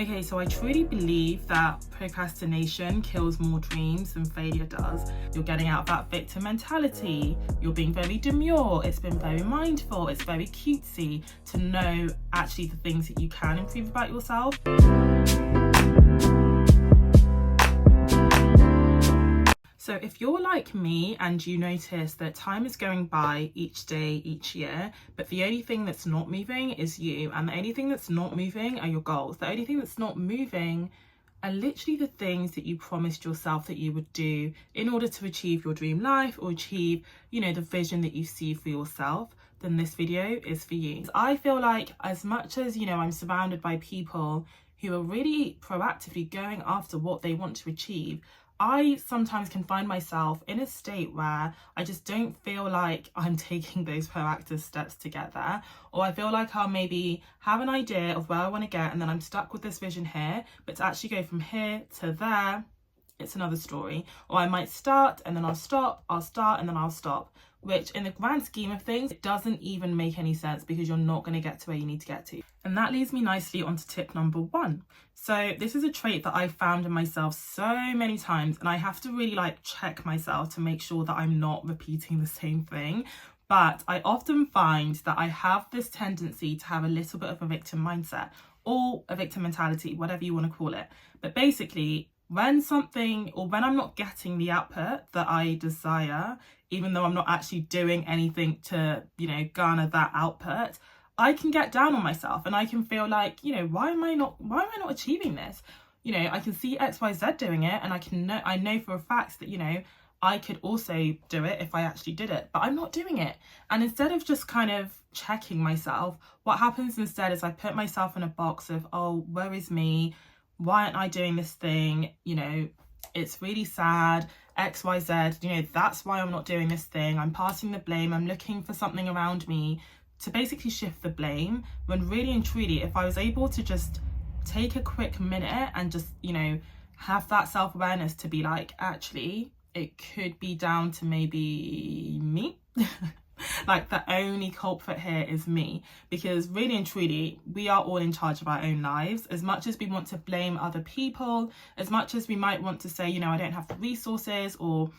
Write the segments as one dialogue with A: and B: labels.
A: Okay, so I truly believe that procrastination kills more dreams than failure does. You're getting out of that victim mentality. You're being very demure. It's been very mindful. It's very cutesy to know actually the things that you can improve about yourself. So if you're like me and you notice that time is going by each day, each year, but the only thing that's not moving is you, and the only thing that's not moving are your goals. The only thing that's not moving are literally the things that you promised yourself that you would do in order to achieve your dream life or achieve, the vision that you see for yourself, then this video is for you. I feel like as much as, I'm surrounded by people who are really proactively going after what they want to achieve, I sometimes can find myself in a state where I just don't feel like I'm taking those proactive steps to get there. Or I feel like I'll maybe have an idea of where I want to get and then I'm stuck with this vision here, but to actually go from here to there, it's another story. Or I might start and then I'll start and then I'll stop, which in the grand scheme of things, it doesn't even make any sense because you're not going to get to where you need to get to. And that leads me nicely onto tip number 1. So this is a trait that I found in myself so many times, and I have to really check myself to make sure that I'm not repeating the same thing. But I often find that I have this tendency to have a little bit of a victim mindset or a victim mentality, whatever you want to call it. But basically, when I'm not getting the output that I desire, even though I'm not actually doing anything to, garner that output, I can get down on myself and I can feel like, why am I not achieving this? I can see XYZ doing it, and I know for a fact that, I could also do it if I actually did it, but I'm not doing it. And instead of just kind of checking myself, what happens instead is I put myself in a box of, oh, where is me? Why aren't I doing this thing? It's really sad, XYZ, that's why I'm not doing this thing. I'm passing the blame. I'm looking for something around me to basically shift the blame, when really and truly, if I was able to just take a quick minute and just, have that self-awareness to be like, actually, it could be down to maybe me. The only culprit here is me, because really and truly, we are all in charge of our own lives. As much as we want to blame other people, as much as we might want to say, I don't have the resources, or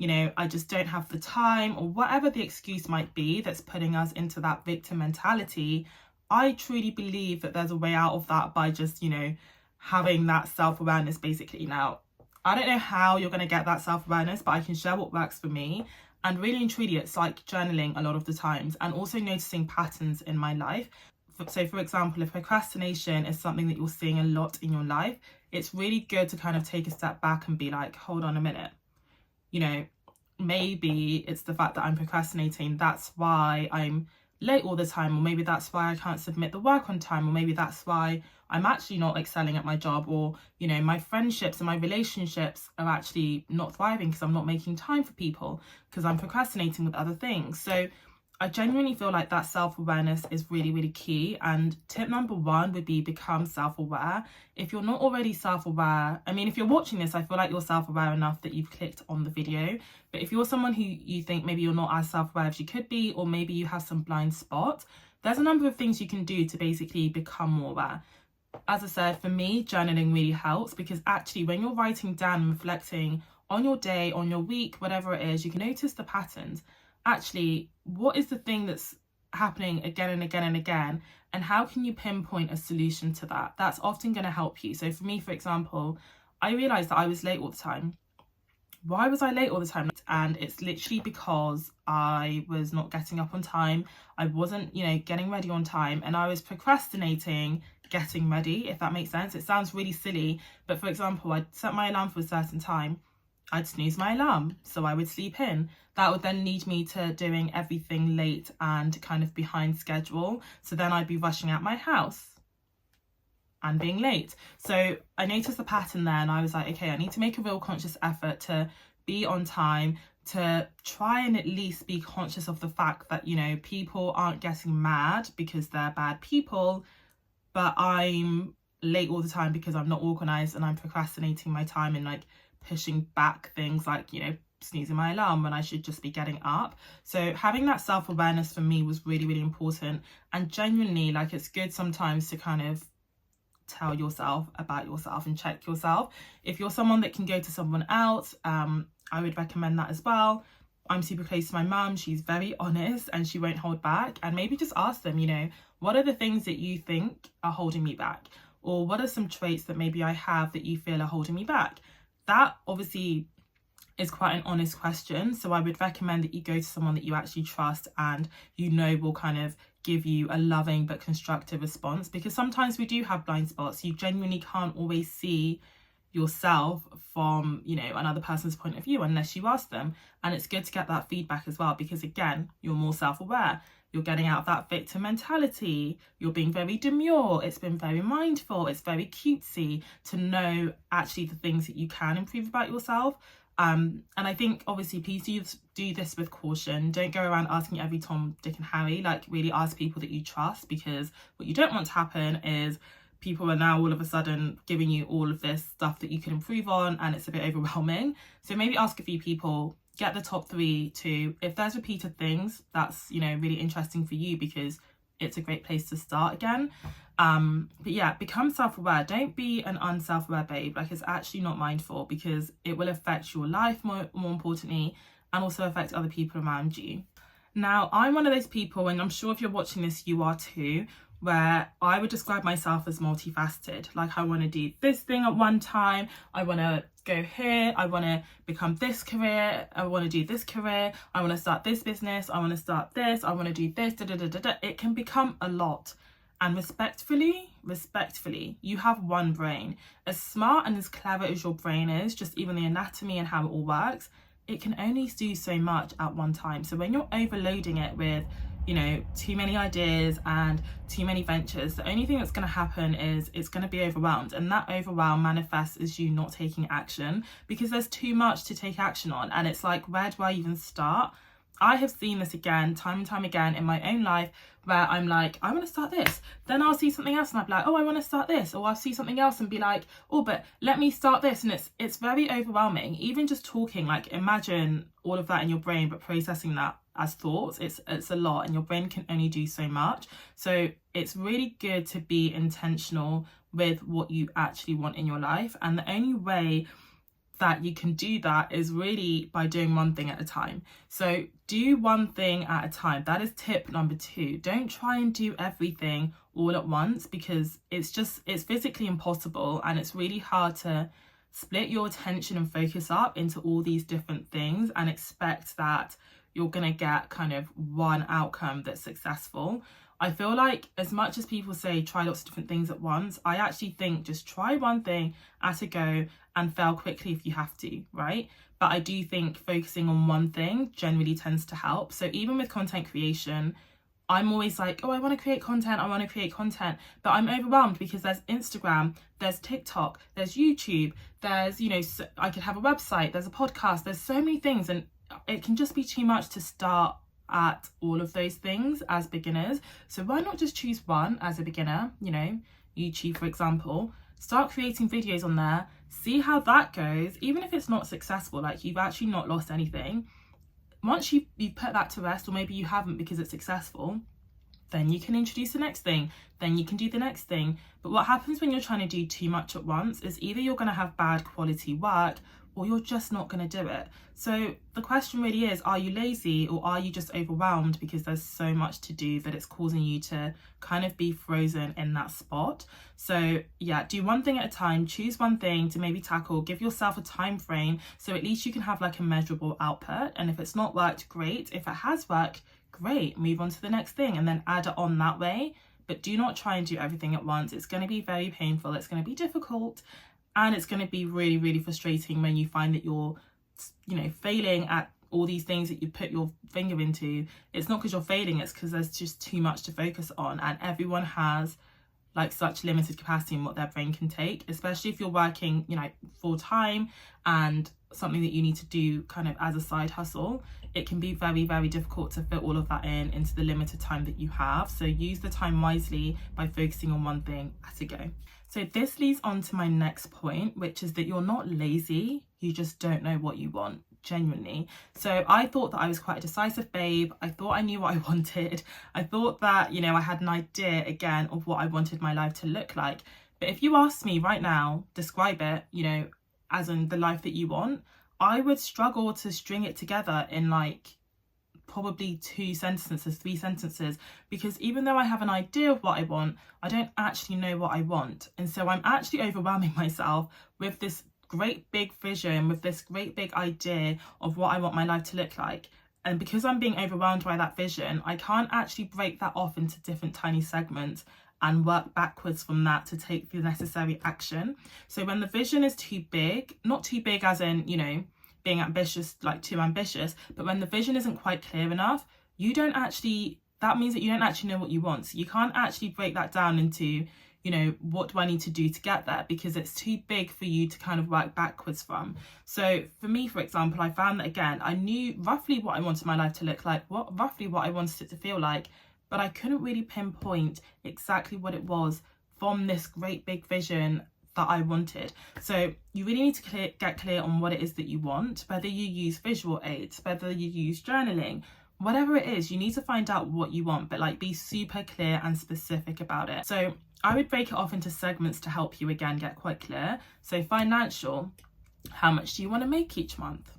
A: I just don't have the time, or whatever the excuse might be that's putting us into that victim mentality, I truly believe that there's a way out of that by just, having that self-awareness basically. Now, I don't know how you're going to get that self-awareness, but I can share what works for me. And really and truly, it's like journaling a lot of the times, and also noticing patterns in my life. So for example, if procrastination is something that you're seeing a lot in your life, it's really good to kind of take a step back and be like, hold on a minute. Maybe it's the fact that I'm procrastinating. That's why I'm late all the time, or maybe that's why I can't submit the work on time, or maybe that's why I'm actually not excelling at my job, or my friendships and my relationships are actually not thriving because I'm not making time for people because I'm procrastinating with other things. So I genuinely feel like that self-awareness is really, really key. And tip number 1 would be become self-aware. If you're not already self-aware, if you're watching this, I feel like you're self-aware enough that you've clicked on the video. But if you're someone who you think maybe you're not as self-aware as you could be, or maybe you have some blind spot, there's a number of things you can do to basically become more aware. As I said, for me, journaling really helps, because actually when you're writing down and reflecting on your day, on your week, whatever it is, you can notice the patterns. Actually, what is the thing that's happening again and again and again, and how can you pinpoint a solution to that? That's often going to help you. So for me, for example, I realized that I was late all the time. Why was I late all the time? And it's literally because I was not getting up on time. I wasn't, getting ready on time, and I was procrastinating getting ready, if that makes sense. It sounds really silly, but for example, I'd set my alarm for a certain time. I'd snooze my alarm, so I would sleep in. That would then lead me to doing everything late and kind of behind schedule. So then I'd be rushing out my house and being late. So I noticed the pattern there, and I was like, okay, I need to make a real conscious effort to be on time, to try and at least be conscious of the fact that, people aren't getting mad because they're bad people, but I'm late all the time because I'm not organized and I'm procrastinating my time and pushing back things like, snoozing my alarm when I should just be getting up. So having that self-awareness for me was really, really important. And genuinely, it's good sometimes to kind of tell yourself about yourself and check yourself. If you're someone that can go to someone else, I would recommend that as well. I'm super close to my mum. She's very honest and she won't hold back. And maybe just ask them, you know, what are the things that you think are holding me back? Or what are some traits that maybe I have that you feel are holding me back? That obviously is quite an honest question. So I would recommend that you go to someone that you actually trust and you know will kind of give you a loving but constructive response, because sometimes we do have blind spots. You genuinely can't always see yourself from, you know, another person's point of view unless you ask them. And it's good to get that feedback as well, because again, you're more self-aware. You're getting out of that victim mentality. You're being very demure. It's been very mindful. It's very cutesy to know actually the things that you can improve about yourself. And I think obviously please do this with caution. Don't go around asking every Tom, Dick and Harry. Like, really ask people that you trust, because what you don't want to happen is people are now all of a sudden giving you all of this stuff that you can improve on, and it's a bit overwhelming. So maybe ask a few people, get the top 3 to, if there's repeated things, that's, you know, really interesting for you, because it's a great place to start again. But yeah, become self-aware. Don't be an unself-aware babe. Like, it's actually not mindful, because it will affect your life more importantly, and also affect other people around you. Now, I'm one of those people, and I'm sure if you're watching this, you are too, where I would describe myself as multifaceted. Like, I want to do this thing at one time, I want to go here, I want to become this career, I want to do this career, I want to start this business, I want to start this, I want to do this, It can become a lot. And respectfully, you have one brain. As smart and as clever as your brain is, just even the anatomy and how it all works, it can only do so much at one time. So when you're overloading it with, you know, too many ideas and too many ventures, the only thing that's going to happen is it's going to be overwhelmed, and that overwhelm manifests as you not taking action, because there's too much to take action on. And it's like, where do I even start? I have seen this again, time and time again in my own life, where I'm like, I want to start this. Then I'll see something else and I'll be like, oh, I want to start this. Or I'll see something else and be like, oh, but let me start this. And it's very overwhelming. Even just talking, like, imagine all of that in your brain, but processing that as thoughts, it's a lot, and your brain can only do so much. So it's really good to be intentional with what you actually want in your life. And the only way that you can do that is really by doing one thing at a time. So do one thing at a time. That is tip number 2. Don't try and do everything all at once, because it's physically impossible, and it's really hard to split your attention and focus up into all these different things and expect that you're going to get kind of one outcome that's successful. I feel like, as much as people say try lots of different things at once, I actually think just try one thing at a go and fail quickly if you have to, right? But I do think focusing on one thing generally tends to help. So even with content creation, I'm always like, oh, I want to create content, but I'm overwhelmed because there's Instagram, there's TikTok, there's YouTube, there's, you know, I could have a website, there's a podcast, there's so many things, and it can just be too much to start at all of those things as beginners. So why not just choose one as a beginner? You know, YouTube, for example, start creating videos on there, see how that goes. Even if it's not successful, like, you've actually not lost anything. Once you put that to rest, or maybe you haven't because it's successful, then you can introduce the next thing, then you can do the next thing. But what happens when you're trying to do too much at once is either you're going to have bad quality work, or you're just not going to do it. So the question really is, are you lazy, or are you just overwhelmed because there's so much to do that it's causing you to kind of be frozen in that spot? So yeah, do one thing at a time, choose one thing to maybe tackle, give yourself a time frame, so at least you can have like a measurable output. And if it's not worked, great. If it has worked, great, move on to the next thing and then add it on that way. But do not try and do everything at once. It's going to be very painful, it's going to be difficult, and it's going to be really, really frustrating when you find that you're, you know, failing at all these things that you put your finger into. It's not because you're failing, it's because there's just too much to focus on. And everyone has like such limited capacity in what their brain can take, especially if you're working, you know, full time and something that you need to do kind of as a side hustle. It can be very, very difficult to fit all of that into the limited time that you have. So use the time wisely by focusing on one thing at a go. So this leads on to my next point, which is that you're not lazy, you just don't know what you want, genuinely. So I thought that I was quite a decisive babe. I thought I knew what I wanted. I thought that, you know, I had an idea again of what I wanted my life to look like. But if you asked me right now, describe it, you know, as in the life that you want, I would struggle to string it together in like probably 2 sentences, 3 sentences, because even though I have an idea of what I want, I don't actually know what I want. And so I'm actually overwhelming myself with this great big vision, with this great big idea of what I want my life to look like. And because I'm being overwhelmed by that vision, I can't actually break that off into different tiny segments and work backwards from that to take the necessary action. So when the vision is too big, not too big as in, you know, being ambitious, like too ambitious, but when the vision isn't quite clear enough, that means that you don't actually know what you want. So you can't actually break that down into, you know, what do I need to do to get there, because it's too big for you to kind of work backwards from. So for me, for example, I found that again, I knew roughly what I wanted my life to look like, roughly what I wanted it to feel like, but I couldn't really pinpoint exactly what it was from this great big vision that I wanted. So you really need to get clear on what it is that you want, whether you use visual aids, whether you use journaling, whatever it is, you need to find out what you want, but like be super clear and specific about it. So I would break it off into segments to help you again get quite clear. So financial, how much do you want to make each month?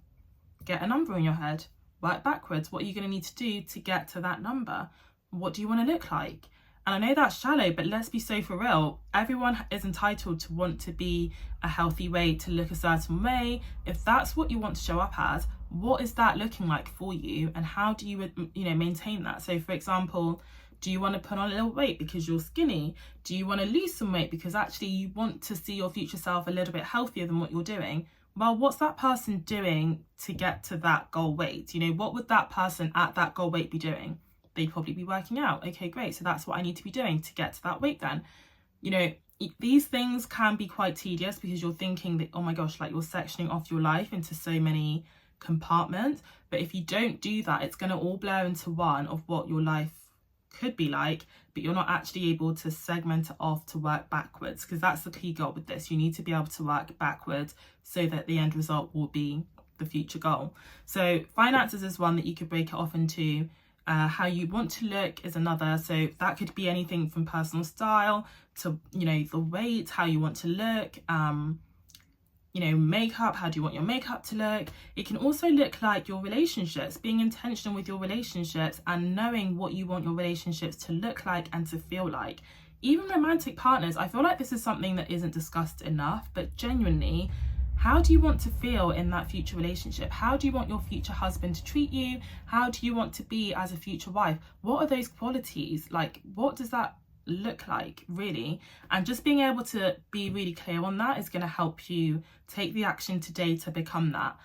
A: Get a number in your head, work backwards. What are you going to need to do to get to that number? What do you want to look like? And I know that's shallow, but let's be so for real. Everyone is entitled to want to be a healthy way, to look a certain way. If that's what you want to show up as, what is that looking like for you? And how do you, you know, maintain that? So for example, do you want to put on a little weight because you're skinny? Do you want to lose some weight because actually you want to see your future self a little bit healthier than what you're doing? Well, what's that person doing to get to that goal weight? You know, what would that person at that goal weight be doing? They'd probably be working out. Okay, great. So that's what I need to be doing to get to that weight then. You know, these things can be quite tedious because you're thinking that, oh my gosh, like you're sectioning off your life into so many compartments. But if you don't do that, it's going to all blur into one of what your life could be like, but you're not actually able to segment it off to work backwards, because that's the key goal with this. You need to be able to work backwards so that the end result will be the future goal. So finances is one that you could break it off into. How you want to look is another. So that could be anything from personal style to, you know, the weight, how you want to look, you know, makeup, how do you want your makeup to look? It can also look like your relationships, being intentional with your relationships and knowing what you want your relationships to look like and to feel like. Even romantic partners, I feel like this is something that isn't discussed enough, but genuinely, how do you want to feel in that future relationship? How do you want your future husband to treat you? How do you want to be as a future wife? What are those qualities? Like, what does that look like, really? And just being able to be really clear on that is going to help you take the action today to become that.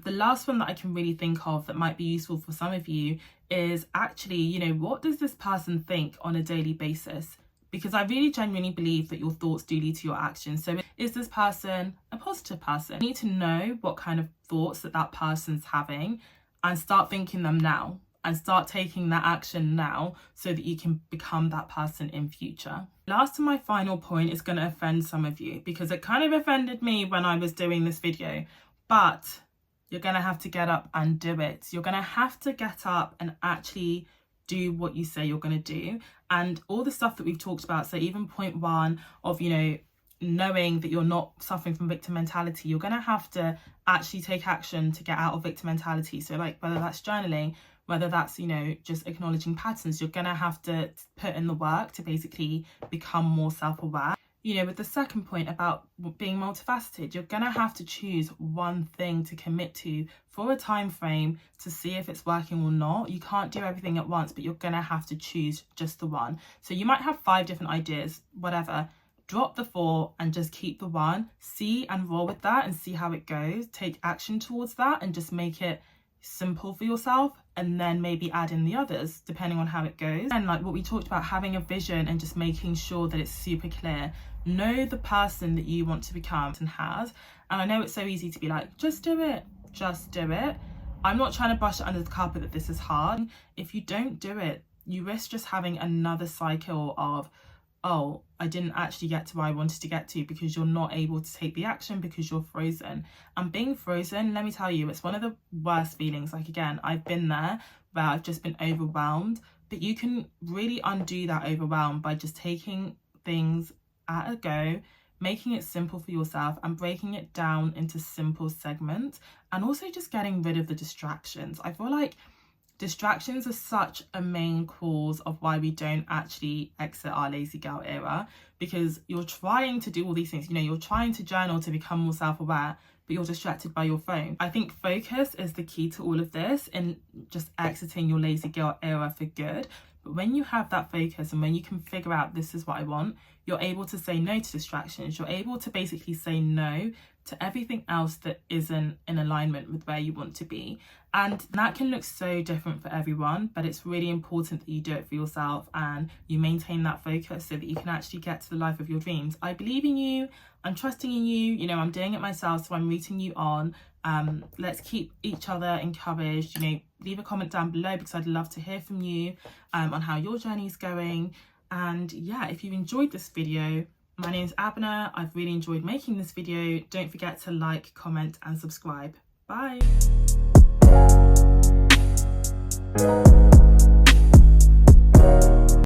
A: The last one that I can really think of that might be useful for some of you is actually, you know, what does this person think on a daily basis? Because I really genuinely believe that your thoughts do lead to your actions. So is this person a positive person? You need to know what kind of thoughts that person's having and start thinking them now and start taking that action now so that you can become that person in future. Last and my final point is going to offend some of you because it kind of offended me when I was doing this video, but you're going to have to get up and do it. You're going to have to get up and actually do what you say you're going to do. And all the stuff that we've talked about, so even point one of, you know, knowing that you're not suffering from victim mentality, you're going to have to actually take action to get out of victim mentality. So like whether that's journaling, whether that's, you know, just acknowledging patterns, you're going to have to put in the work to basically become more self-aware. You know, with the second point about being multifaceted, you're going to have to choose one thing to commit to for a time frame to see if it's working or not. You can't do everything at once, but you're going to have to choose just the one. So you might have 5 different ideas, whatever. Drop the 4 and just keep the one. See and roll with that and see how it goes. Take action towards that and just make it simple for yourself, and then maybe add in the others depending on how it goes. And like what we talked about, having a vision and just making sure that it's super clear. Know the person that you want to become and has. And I know it's so easy to be like, just do it, just do it. I'm not trying to brush it under the carpet that this is hard. If you don't do it, you risk just having another cycle of, oh, I didn't actually get to where I wanted to get to because you're not able to take the action because you're frozen. And being frozen, let me tell you, it's one of the worst feelings. Like, again, I've been there where I've just been overwhelmed, but you can really undo that overwhelm by just taking things at a go, making it simple for yourself and breaking it down into simple segments, and also just getting rid of the distractions. I feel like distractions are such a main cause of why we don't actually exit our lazy girl era, because you're trying to do all these things, you know, you're trying to journal to become more self-aware, but you're distracted by your phone. I think focus is the key to all of this and just exiting your lazy girl era for good. But when you have that focus and when you can figure out this is what I want, you're able to say no to distractions. You're able to basically say no to everything else that isn't in alignment with where you want to be. And that can look so different for everyone, but it's really important that you do it for yourself and you maintain that focus so that you can actually get to the life of your dreams. I believe in you. I'm trusting in you. You know, I'm doing it myself, so I'm rooting you on. Let's keep each other encouraged. You know, leave a comment down below because I'd love to hear from you on how your journey is going. And yeah, if you enjoyed this video, my name is Abner. I've really enjoyed making this video. Don't forget to like, comment and subscribe. Bye.